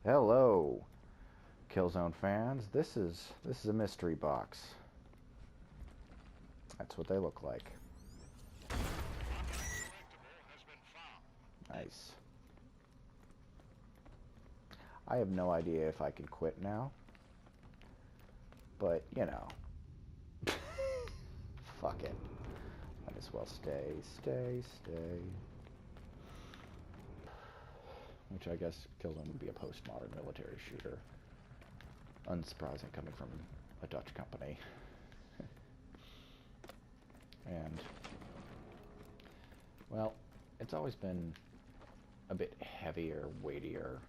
Hello, Killzone fans. This is a mystery box. That's what they look like. Nice. I have no idea if I can quit now, but you know, fuck it. Might as well stay. Which I guess Killzone would be a postmodern military shooter. Unsurprising coming from a Dutch company. And, well, it's always been a bit heavier, weightier,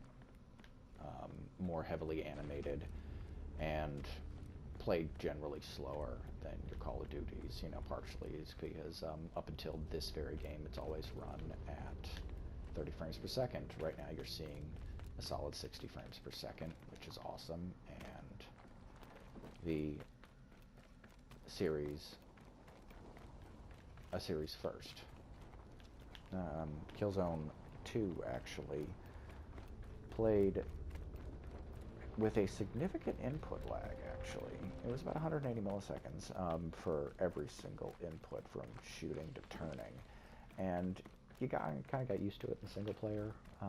more heavily animated, and played generally slower than your Call of Duties. You know, partially is because up until this very game, it's always run at 30 frames per second. Right now you're seeing a solid 60 frames per second, which is awesome, and the series, a series first. Killzone 2 actually played with a significant input lag, actually. It was about 180 milliseconds for every single input from shooting to turning. And you kind of got used to it in single player. You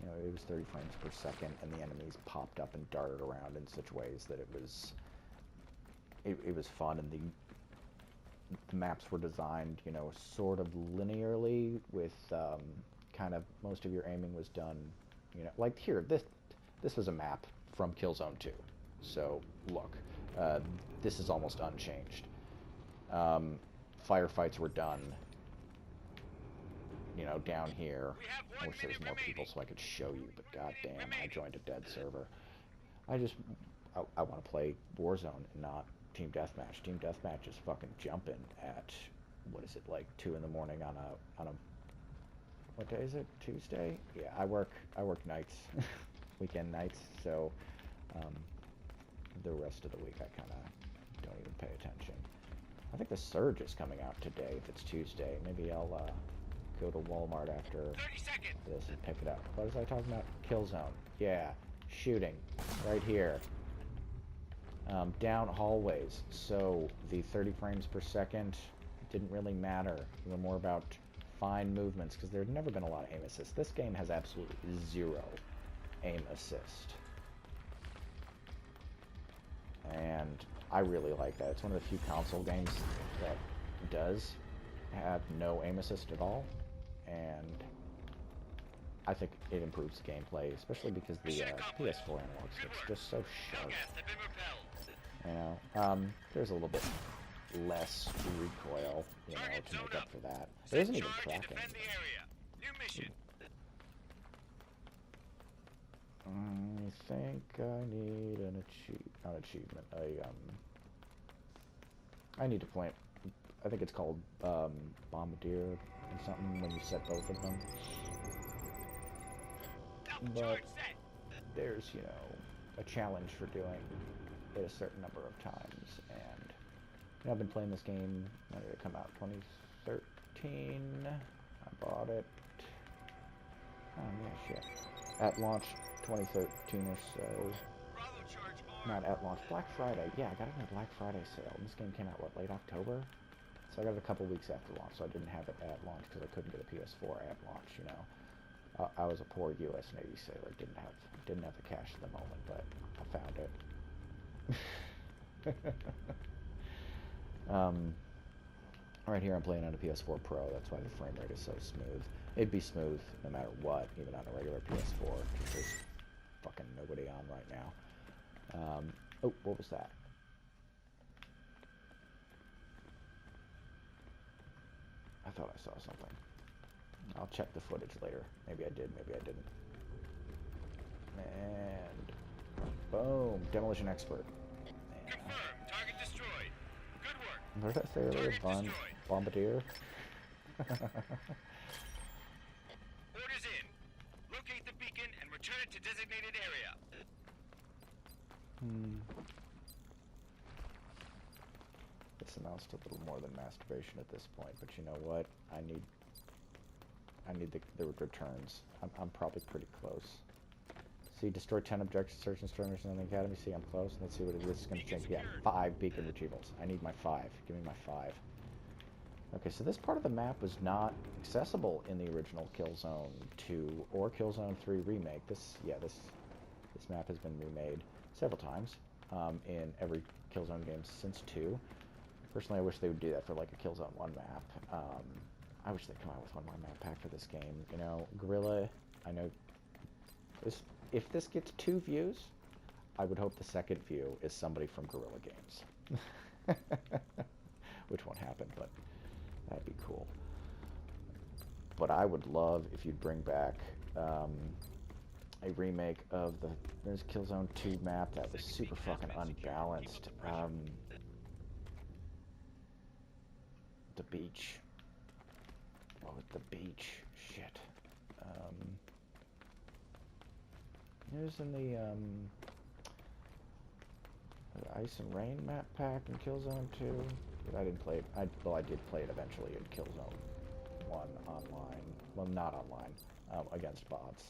know, it was 30 frames per second, and the enemies popped up and darted around in such ways that it was fun, and the maps were designed, you know, sort of linearly with kind of most of your aiming was done, you know, like here, this was a map from Killzone 2. So, look, this is almost unchanged. Firefights were done, you know, down here. I wish there was more people so I could show you, but goddamn, I joined a dead server. I want to play Warzone and not Team Deathmatch. Team Deathmatch is fucking jumping at, what is it, like 2 in the morning on a what day is it? Tuesday? Yeah, I work nights, weekend nights, so the rest of the week I kind of don't even pay attention. I think the Surge is coming out today if it's Tuesday. Maybe I'll go to Walmart after this and pick it up. What was I talking about? Killzone. Yeah, shooting right here. Down hallways, so the 30 frames per second didn't really matter. They were more about fine movements, because there had never been a lot of aim assist. This game has absolutely zero aim assist, and I really like that. It's one of the few console games that does have no aim assist at all, and I think it improves the gameplay, especially because the PS4 analog stick's just so sharp. You know, there's a little bit less recoil, you know, to make up for that. There isn't even cracking. I think I need an achievement. I need to plant. I think it's called Bombardier or something when you set both of them. But there's, you know, a challenge for doing it a certain number of times, and you know, I've been playing this game. When did it come out? 2013. I bought it. Oh yeah, shit. At launch, 2013 or so. Not at launch. Black Friday. Yeah, I got it in a Black Friday sale. And this game came out, what, late October? So I got it a couple weeks after launch, so I didn't have it at launch because I couldn't get a PS4 at launch, you know. I was a poor U.S. Navy sailor. Didn't have the cash at the moment, but I found it. Right here I'm playing on a PS4 Pro. That's why the frame rate is so smooth. It'd be smooth no matter what, even on a regular PS4. There's fucking nobody on right now. Oh, what was that? I thought I saw something. I'll check the footage later. Maybe I did, maybe I didn't. And boom, demolition expert. Yeah. Confirmed. Target destroyed. Good work. What did I say earlier? Bombardier? Orders in. Locate the beacon and return it to designated area. This amounts to a little more than masturbation at this point, but you know what? I need the returns. I'm probably pretty close. See, destroy 10 objectives, search and destroy missions in the academy. See, I'm close. Let's see what it is. It's going to change. Yeah, 5 beacon retrievals. I need my 5. Give me my 5. Okay, so this part of the map was not accessible in the original Killzone 2 or Killzone 3 remake. This map has been remade several times in every Killzone game since 2. Personally, I wish they would do that for like a Killzone 1 map. I wish they'd come out with one more map pack for this game. You know, Guerrilla, I know if this gets 2 views, I would hope the second view is somebody from Guerrilla Games. Which won't happen, but that'd be cool. But I would love if you'd bring back a remake of there's Killzone 2 map that was super fucking unbalanced. The beach. Oh, the beach. Shit. It was in the Ice and Rain map pack in Killzone 2. But I didn't play it. Well, I did play it eventually in Killzone 1 online. Well, not online. Against bots.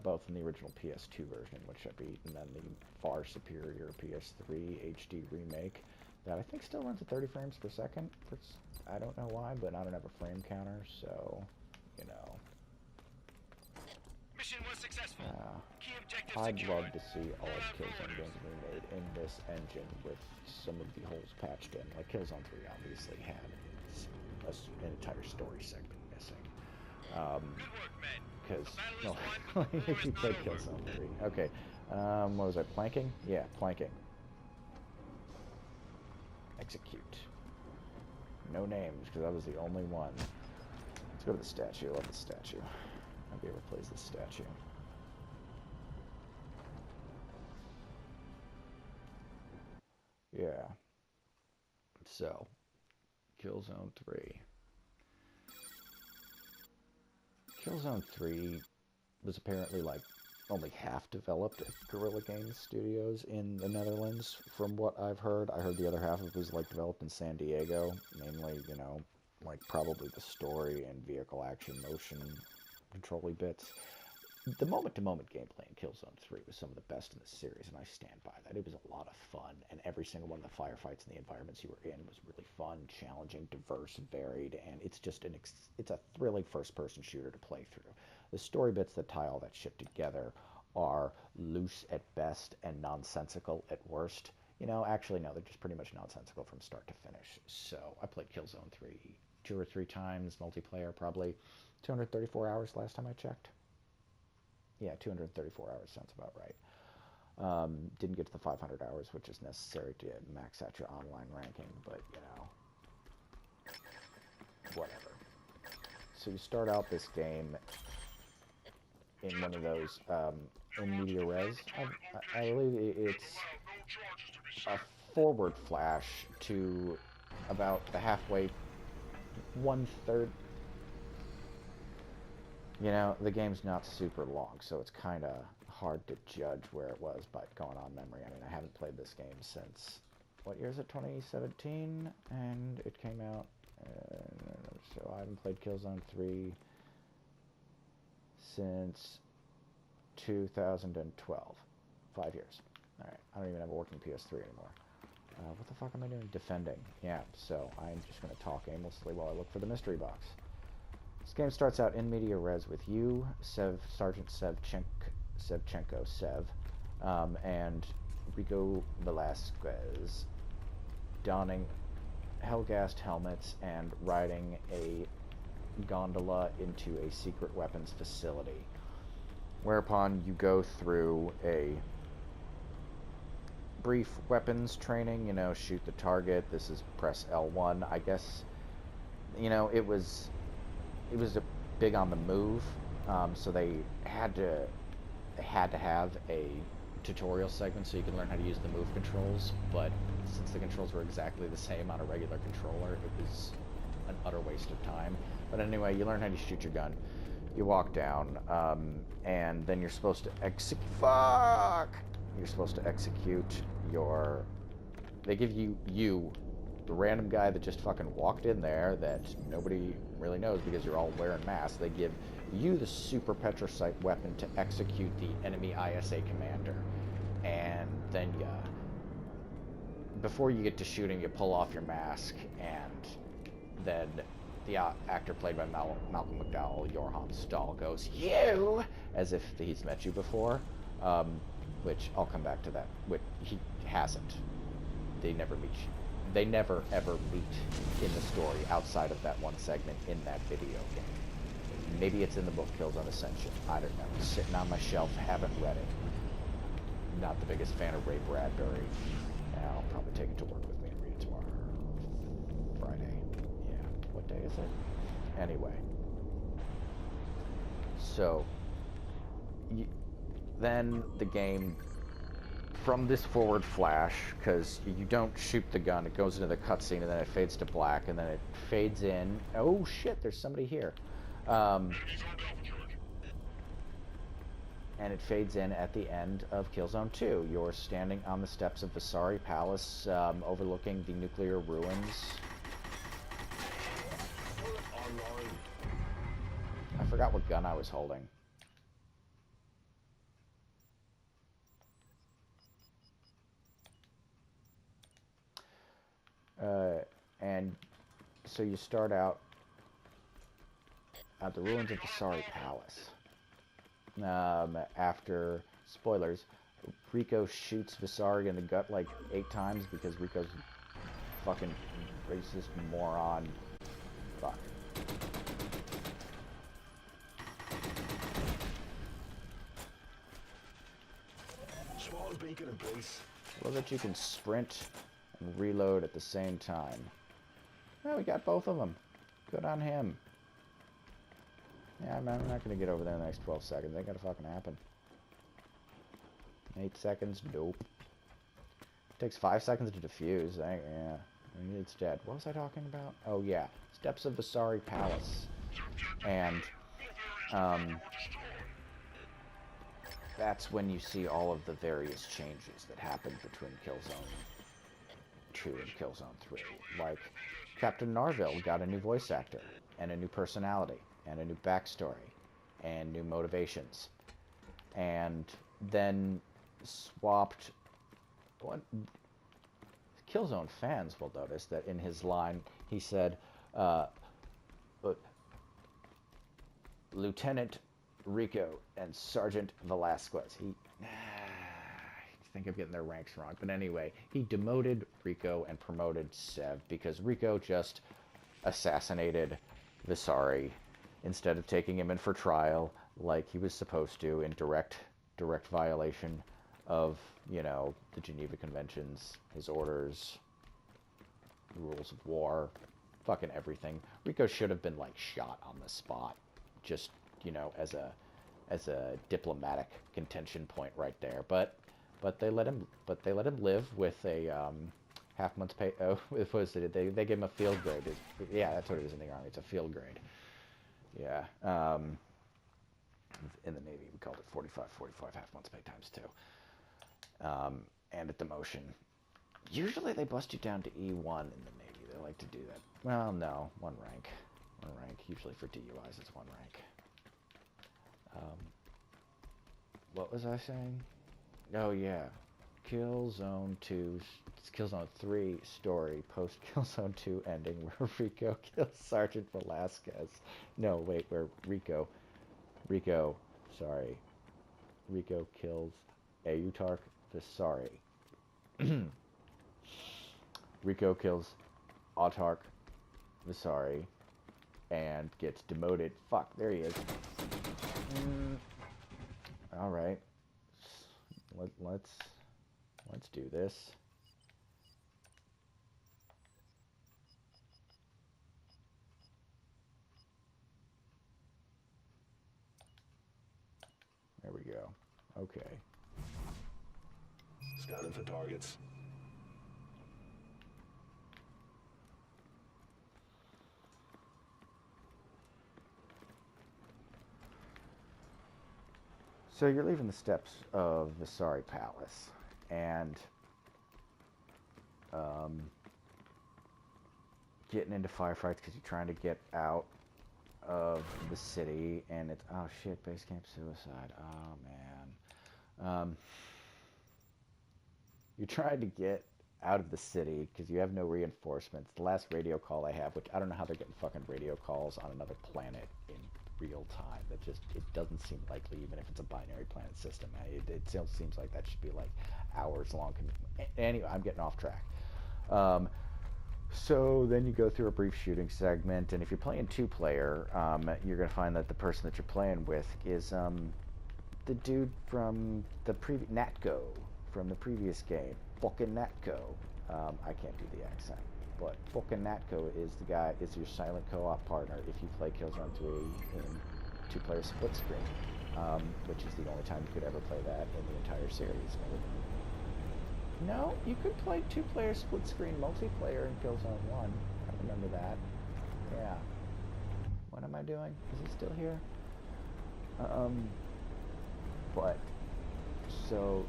Both in the original PS2 version, which I beat, and then the far superior PS3 HD remake that I think still runs at 30 frames per second. I don't know why, but I don't have a frame counter, so, you know. Mission was successful. Key objective I'd secured. love to see all of Killzone games remade in this engine with some of the holes patched in. Like Killzone 3 obviously had an entire story segment missing. Good work, men. Because, The battle is well, won, but the war if is you not played over. Killzone 3. Okay, what was I, planking? Yeah, planking. Execute. No names, because that was the only one. Let's go to the statue. I love the statue. Nobody ever plays this statue. Yeah. So, Killzone 3. Killzone 3 was apparently like only half developed at Guerrilla Games Studios in the Netherlands, from what I've heard. I heard the other half of it was like developed in San Diego, mainly, you know, like probably the story and vehicle action motion control-y bits. The moment-to-moment gameplay in Killzone 3 was some of the best in the series, and I stand by that. It was a lot of fun, and every single one of the firefights and the environments you were in was really fun, challenging, diverse, varied, and it's just it's a thrilling first-person shooter to play through. The story bits that tie all that shit together are loose at best and nonsensical at worst. You know, actually, no, they're just pretty much nonsensical from start to finish. So I played Killzone 3 2 or 3 times, multiplayer, probably 234 hours last time I checked. Yeah, 234 hours sounds about right. Didn't get to the 500 hours, which is necessary to max out your online ranking, but, you know, whatever. So you start out this game in one of those, in media res. I believe it's a forward flash to about the halfway, 1/3. You know, the game's not super long, so it's kind of hard to judge where it was by going on memory. I mean, I haven't played this game since, what year is it, 2017? And it came out, so I haven't played Killzone 3 since 2012. 5 years. Alright, I don't even have a working PS3 anymore. What the fuck am I doing? Defending. Yeah, so I'm just going to talk aimlessly while I look for the mystery box. This game starts out in media res with you, Sergeant Sevchenko, and Rico Velasquez donning hell-gassed helmets and riding a gondola into a secret weapons facility. Whereupon you go through a brief weapons training, you know, shoot the target. This is press L1. I guess, you know, it was a big on the move, so they had to have a tutorial segment so you can learn how to use the move controls, but since the controls were exactly the same on a regular controller, it was an utter waste of time. But anyway, you learn how to shoot your gun, you walk down, and then you're supposed to you're supposed to execute your... They give you, the random guy that just fucking walked in there that nobody really knows because you're all wearing masks. They give you the super Petrocyte weapon to execute the enemy ISA commander. And then you, before you get to shooting, you pull off your mask, and then the actor played by Malcolm McDowell, Joram Stahl, goes, "You!" as if he's met you before, which I'll come back to that. Which he hasn't. They never meet you. They never ever meet in the story outside of that one segment in that video game. Maybe it's in the book Killzone Ascension. I don't know. It's sitting on my shelf. Haven't read it. Not the biggest fan of Ray Bradbury. I'll probably take it to work with me and read it tomorrow. Friday. Yeah. What day is it? Anyway. So, then the game, from this forward flash, because you don't shoot the gun, it goes into the cutscene, and then it fades to black, and then it fades in. Oh shit, there's somebody here. And it fades in at the end of Killzone 2. You're standing on the steps of Visari Palace, overlooking the nuclear ruins. I forgot what gun I was holding. And so you start out at the ruins of Visari Palace. After, spoilers, Rico shoots Visari in the gut like 8 times because Rico's a fucking racist moron. Fuck. Small beacon in place. I love that you can sprint and reload at the same time. Well, we got both of them. Good on him. Yeah, I'm not going to get over there in the next 12 seconds. Ain't going to fucking happen. 8 seconds? Nope. Takes 5 seconds to defuse. Yeah. It's dead. What was I talking about? Oh, yeah. Steps of Visari Palace. And, that's when you see all of the various changes that happened between Killzone 2 and Killzone 3. Like, Captain Narville got a new voice actor, and a new personality, and a new backstory, and new motivations. And then swapped... Killzone fans will notice that in his line, he said, Lieutenant Rico and Sergeant Velasquez. I think I'm getting their ranks wrong, but anyway, he demoted Rico and promoted Sev because Rico just assassinated Visari instead of taking him in for trial like he was supposed to in direct violation of, you know, the Geneva Conventions, his orders, rules of war, fucking everything. Rico should have been like shot on the spot, just, you know, as a diplomatic contention point right there. But they let him live with a half month's pay. Oh, what was it? They gave him a field grade. Yeah, that's what it is in the Army. It's a field grade. Yeah. In the Navy, we called it 45 half months pay times 2. And a demotion. Usually they bust you down to E1 in the Navy. They like to do that. Well, no, one rank. Usually for DUIs, it's 1 rank. What was I saying? Oh, yeah. Killzone 2, Killzone 3 story, post-Killzone 2 ending where Rico kills Sergeant Velasquez. No, wait, where Rico kills Ayutark Visari. Rico kills Autark Visari and gets demoted. Fuck, there he is. Alright. Let's do this. There we go. Okay. Scanning for targets. So you're leaving the steps of Visari Palace, and getting into firefights because you're trying to get out of the city, and it's, oh shit, base camp suicide. Oh man. You're trying to get out of the city because you have no reinforcements. The last radio call I have, which I don't know how they're getting fucking radio calls on another planet in real time. That just, it doesn't seem likely, even if it's a binary planet system. It still seems like that should be like hours long. Anyway, I'm getting off track. So then you go through a brief shooting segment, and if you're playing two-player, you're going to find that the person that you're playing with is the dude from the Natko from the previous game. Fucking Natko. I can't do the accent, but fucking Natko is the guy, is your silent co-op partner if you play Killzone 3 in two-player split screen, which is the only time you could ever play that in the entire series. No, you could play two-player split screen multiplayer in Killzone 1. I remember that. Yeah. What am I doing? Is he still here? But, so,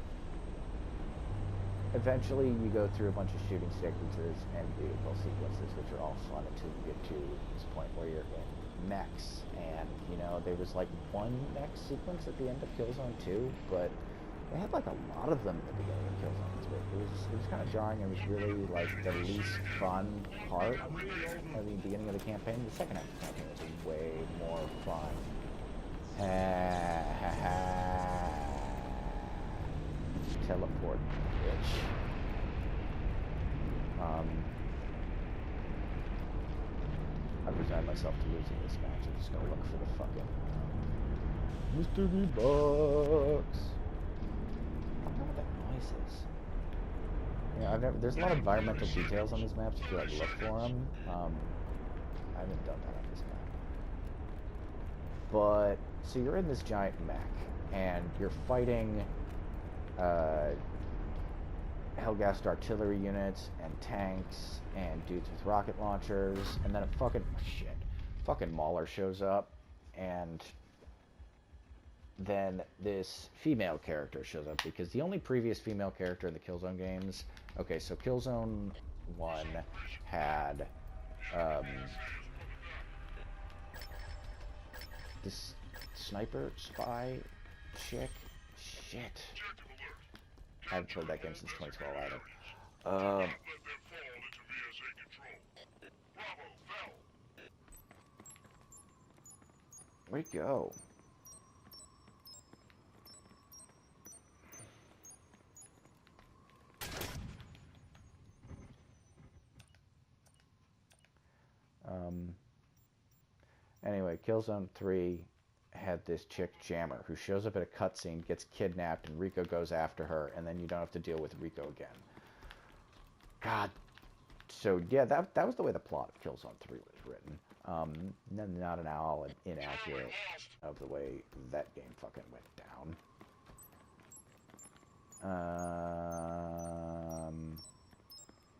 eventually you go through a bunch of shooting sequences and vehicle sequences, which are all fun until you get to this point where you're in mechs. And, you know, there was like one mech sequence at the end of Killzone 2, but they had like a lot of them at the beginning of Killzone 3. It was kind of jarring. It was really like the least fun part of the beginning of the campaign. The second half of the campaign was way more fun. Teleport, bitch. I've resigned myself to losing this match. I'm just gonna look for the fucking Mr. V-Bucks. I don't know what that noise is. Yeah, there's a lot of environmental details on these maps if you like look for them. I haven't done that on this map. But, so you're in this giant mech, and you're fighting Hellgassed artillery units, and tanks, and dudes with rocket launchers, and then a fucking Mauler shows up, and then this female character shows up, because the only previous female character in the Killzone games, okay, so Killzone 1 had, this sniper spy chick, shit. I haven't played that game since 2012 either. Where'd he go? Anyway, Killzone 3 had this chick Jammer who shows up at a cutscene, gets kidnapped, and Rico goes after her, and then you don't have to deal with Rico again. God. So yeah, that was the way the plot of Killzone 3 was written. Not at all inaccurate of the way that game fucking went down.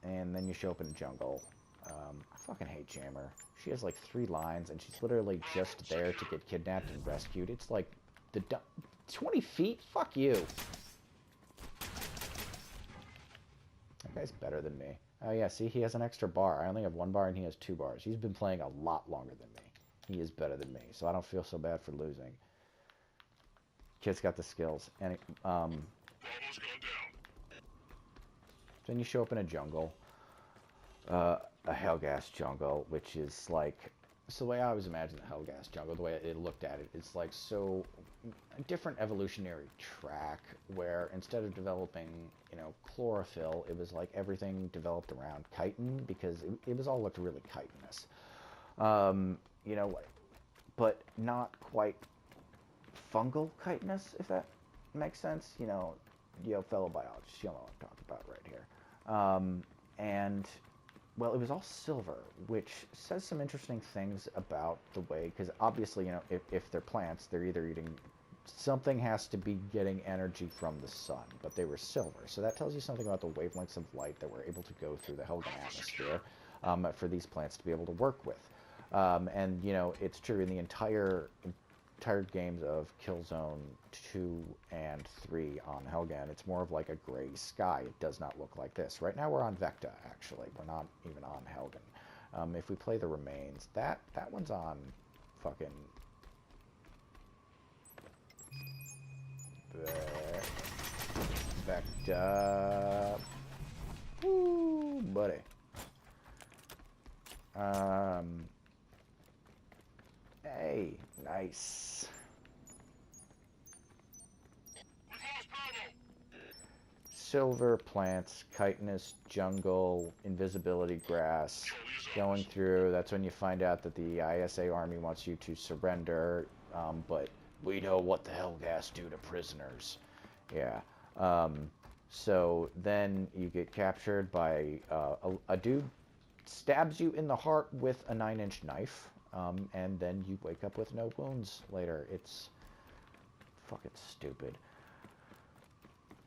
And then you show up in a jungle. I fucking hate Jammer. She has like 3 lines, and she's literally just there to get kidnapped and rescued. It's like, 20 feet? Fuck you. That guy's better than me. Oh yeah, see, he has an extra bar. I only have 1 bar, and he has 2 bars. He's been playing a lot longer than me. He is better than me, so I don't feel so bad for losing. Kid's got the skills. And then you show up in a jungle. A Hellgas jungle, which is like, so the way I always imagine the Hellgas jungle, the way it looked at it, it's like so a different evolutionary track where instead of developing, you know, chlorophyll, it was like everything developed around chitin because it was all looked really chitinous. You know, but not quite fungal chitinous, if that makes sense. You know, fellow biologists, you know what I'm talking about right here. And well, it was all silver, which says some interesting things about the way, because obviously, you know, if they're plants, they're either eating, something has to be getting energy from the sun, but they were silver. So that tells you something about the wavelengths of light that were able to go through the Helgen atmosphere for these plants to be able to work with. And, you know, it's true in the entire games of Killzone 2 and 3 on Helgen, it's more of like a gray sky. It does not look like this. Right now we're on Vecta, actually. We're not even on Helgen. If we play the Remains, that one's on fucking... Backed up. Woo, buddy. Hey, nice. Silver plants, chitinous jungle, invisibility grass. Going through, that's when you find out that the ISA army wants you to surrender, but we know what the Hellgas do to prisoners. Yeah. So then you get captured by a dude stabs you in the heart with a 9-inch knife, and then you wake up with no wounds later. It's fucking stupid.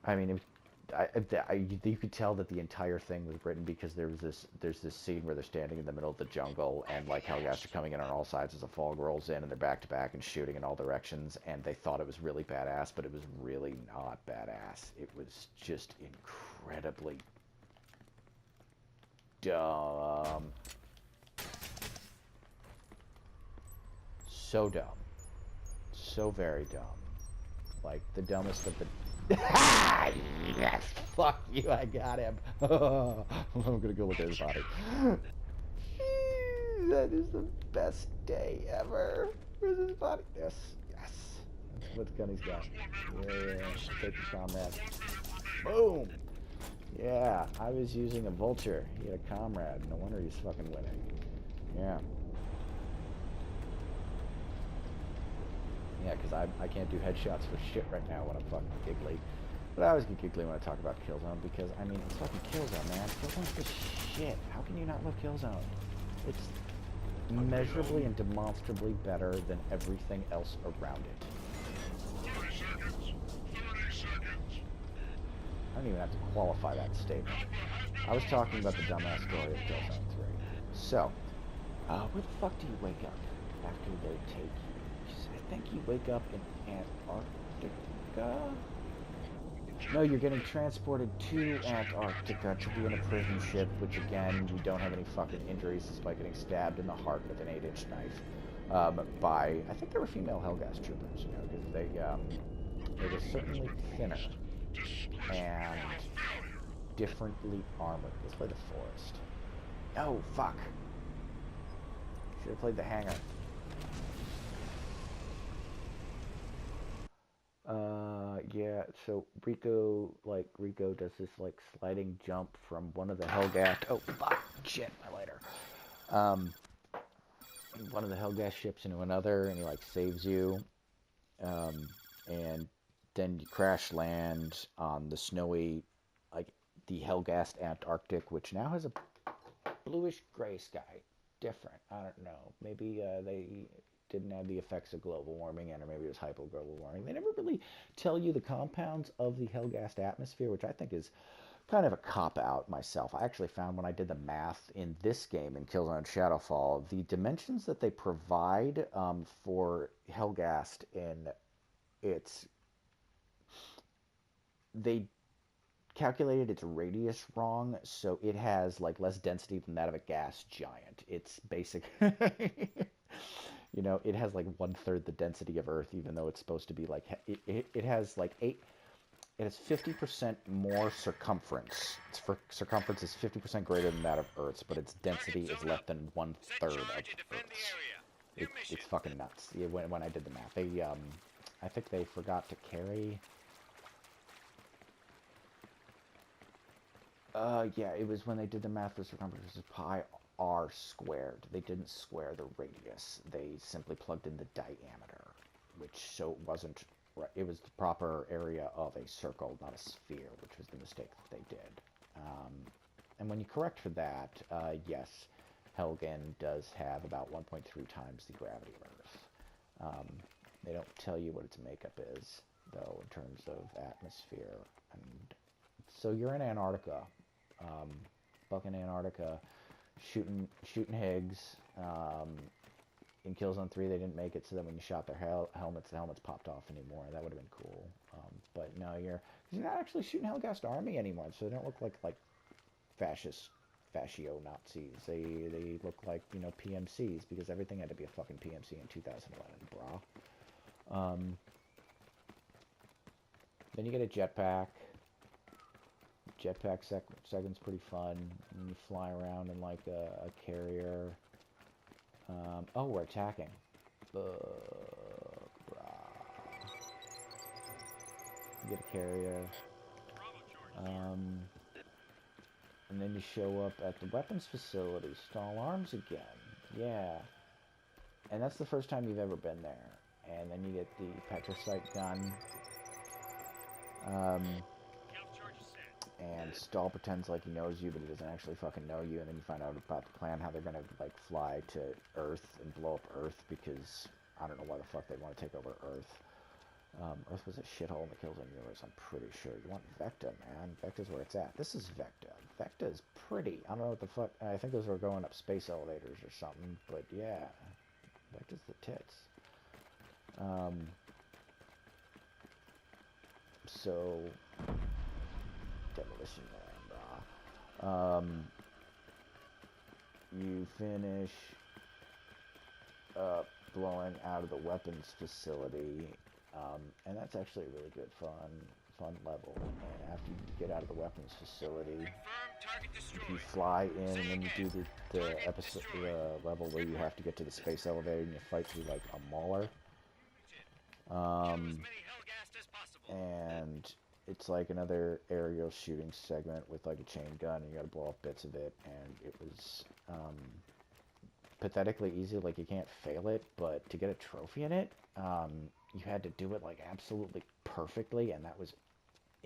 I mean, you could tell that the entire thing was written because there's this scene where they're standing in the middle of the jungle and like Hellgas are coming in on all sides as the fog rolls in and they're back to back and shooting in all directions, and they thought it was really badass, but it was really not badass. It was just incredibly dumb. So dumb. So very dumb. Like the dumbest of the... Yes! Fuck you, I got him. I'm gonna go look at his body. That is the best day ever. Where's his body? Yes, yes. That's what gun he's got. Yeah, take the comrade. Boom! Yeah, I was using a vulture. He had a comrade. No wonder he's fucking winning. Yeah. Yeah, because I can't do headshots for shit right now when I'm fucking giggly. But I always get giggly when I talk about Killzone because, I mean, it's fucking Killzone, man. Killzone's the shit. How can you not love Killzone? It's measurably and demonstrably better than everything else around it. 30 seconds. 30 seconds. I don't even have to qualify that statement. I was talking about the dumbass story of Killzone 3. So, where the fuck do you wake up after they take you? I think you wake up in Antarctica? No, you're getting transported to Antarctica to be in a prison ship, which again, you don't have any fucking injuries despite getting stabbed in the heart with an 8-inch knife by, I think they were female Hellgas troopers, you know, because they were certainly thinner and differently armored. Let's play the forest. Oh, fuck. Should have played the hangar. Yeah, so Rico does this, like, sliding jump from one of the Hellgas... Oh, fuck! Shit, my lighter. One of the Hellgas ships into another, and he, like, saves you. And then you crash land on the snowy, like, the Hellgas Antarctic, which now has a bluish-gray sky. Different. I don't know. Maybe, they... didn't have the effects of global warming, and or maybe it was hypo-global warming. They never really tell you the compounds of the Hellgas atmosphere, which I think is kind of a cop-out myself. I actually found when I did the math in this game, in Killzone Shadowfall, the dimensions that they provide for Hellgas in its... They calculated its radius wrong, so it has like less density than that of a gas giant. It's basic... You know, it has like 1/3 the density of Earth, even though it's supposed to be like it has like it has 50% more circumference. Its circumference is 50% greater than that of Earth's, but its density is less than 1/3 of Earth's. It's fucking nuts. Yeah, when I did the math, they I think they forgot to carry. Yeah, it was when they did the math for circumference is pi r squared. They didn't square the radius. They simply plugged in the diameter, which so it wasn't right. It was the proper area of a circle, not a sphere, which was the mistake that they did. And when you correct for that, yes, Helgen does have about 1.3 times the gravity of Earth. They don't tell you what its makeup is, though, in terms of atmosphere. And so you're in Antarctica, fucking Antarctica, shooting Higgs. In Killzone 3, they didn't make it so that when you shot their helmets, the helmets popped off anymore. That would have been cool. But no, you're not actually shooting Hellgas Army anymore, so they don't look like fascist fascio Nazis. They look like, you know, PMCs, because everything had to be a fucking PMC in 2011, brah. Then you get a jetpack. Jetpack segment's pretty fun. And you fly around in like a carrier. Oh, we're attacking. Brah. You get a carrier. And then you show up at the weapons facility. Stall arms again. Yeah. And that's the first time you've ever been there. And then you get the petricite gun. And Stahl pretends like he knows you, but he doesn't actually fucking know you. And then you find out about the plan, how they're gonna like fly to Earth and blow up Earth, because I don't know why the fuck they want to take over Earth. Earth was a shithole in the Killzone universe, I'm pretty sure. You want Vecta, man. Vecta's where it's at. This is Vecta. Vecta's pretty. I don't know what the fuck. I think those were going up space elevators or something, but yeah. Vecta's the tits. So, Demolition Man, you finish blowing out of the weapons facility, and that's actually a really good fun level. And after you get out of the weapons facility, you fly in, and then you do the episode, level where you have to get to the space elevator, and you fight through like a mauler. And it's like another aerial shooting segment with like a chain gun, and you gotta blow up bits of it, and it was pathetically easy. Like, you can't fail it, but to get a trophy in it, you had to do it like absolutely perfectly, and that was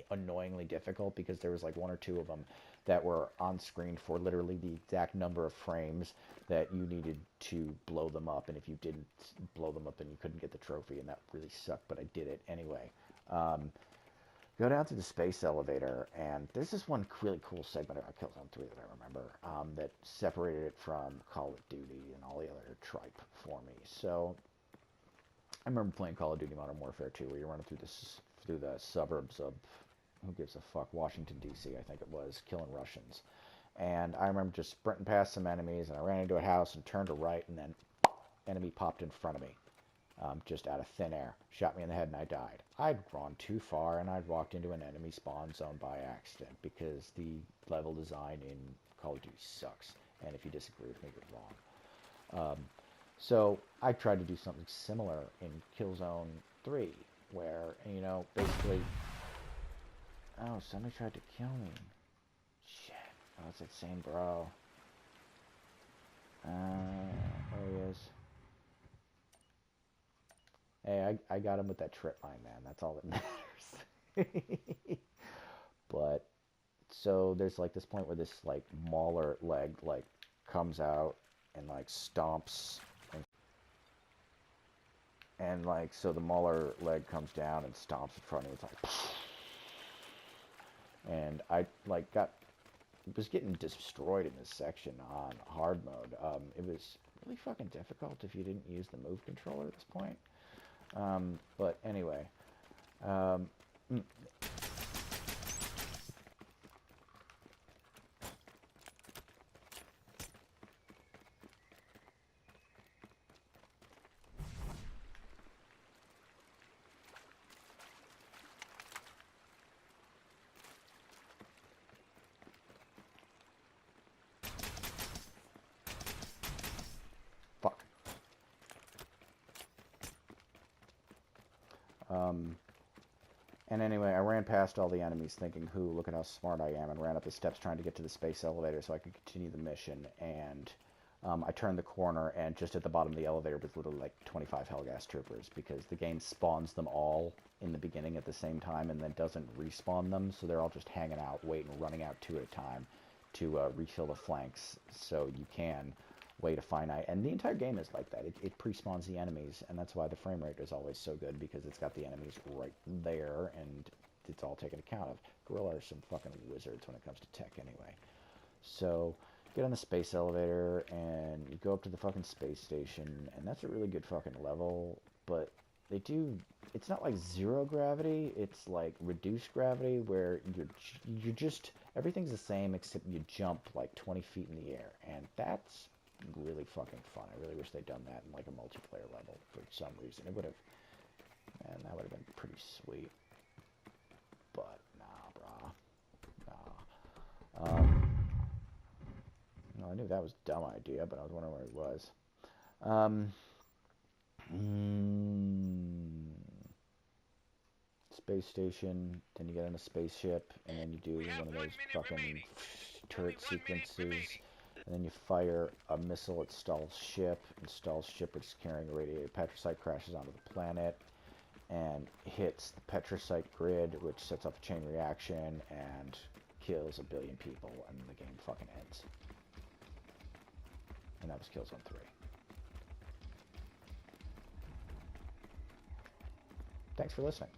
annoyingly difficult, because there was like one or two of them that were on screen for literally the exact number of frames that you needed to blow them up, and if you didn't blow them up, then you couldn't get the trophy, and that really sucked, but I did it anyway. Go down to the space elevator, and there's this one really cool segment about Killzone 3 that I remember, that separated it from Call of Duty and all the other tripe for me. So I remember playing Call of Duty Modern Warfare 2, where you're running through the suburbs of, who gives a fuck, Washington, D.C., I think it was, killing Russians. And I remember just sprinting past some enemies, and I ran into a house and turned to right, and then enemy popped in front of me. Just out of thin air. Shot me in the head and I died. I'd gone too far, and I'd walked into an enemy spawn zone by accident, because the level design in Call of Duty sucks. And if you disagree with me, you're wrong. So I tried to do something similar in Killzone 3, where, you know, basically... Oh, somebody tried to kill me. Shit. Oh, it's that same bro. There he is. Hey, I got him with that trip mine, man. That's all that matters. But, so there's like this point where this like mauler leg like comes out and like stomps. And like, so the mauler leg comes down and stomps in front of me. It's like... And I like was getting destroyed in this section on hard mode. It was really fucking difficult if you didn't use the move controller at this point. But anyway, fuck. And anyway, I ran past all the enemies thinking, look at how smart I am, and ran up the steps trying to get to the space elevator so I could continue the mission. And I turned the corner, and just at the bottom of the elevator was literally like 25 Hellgas troopers, because the game spawns them all in the beginning at the same time and then doesn't respawn them, so they're all just hanging out, waiting, running out two at a time to refill the flanks, so you can wait a finite. And the entire game is like that. It pre-spawns the enemies, and that's why the frame rate is always so good, because it's got the enemies right there, and it's all taken account of. Guerrilla are some fucking wizards when it comes to tech anyway. So, get on the space elevator, and you go up to the fucking space station, and that's a really good fucking level, but they do. It's not like zero gravity. It's like reduced gravity, where you're just everything's the same except you jump like 20 feet in the air, and that's really fucking fun. I really wish they'd done that in like a multiplayer level for some reason. It would have, man, that would have been pretty sweet. But nah, brah, nah. No, I knew that was a dumb idea, but I was wondering where it was. Space station, then you get on a spaceship, and then you do one of those fucking turret sequences, and then you fire a missile at Stahl's ship, and Stahl's ship, which is carrying a radiated petricite, crashes onto the planet, and hits the petricite grid, which sets off a chain reaction, and kills 1 billion people, and the game fucking ends. And that was Killzone 3. Thanks for listening.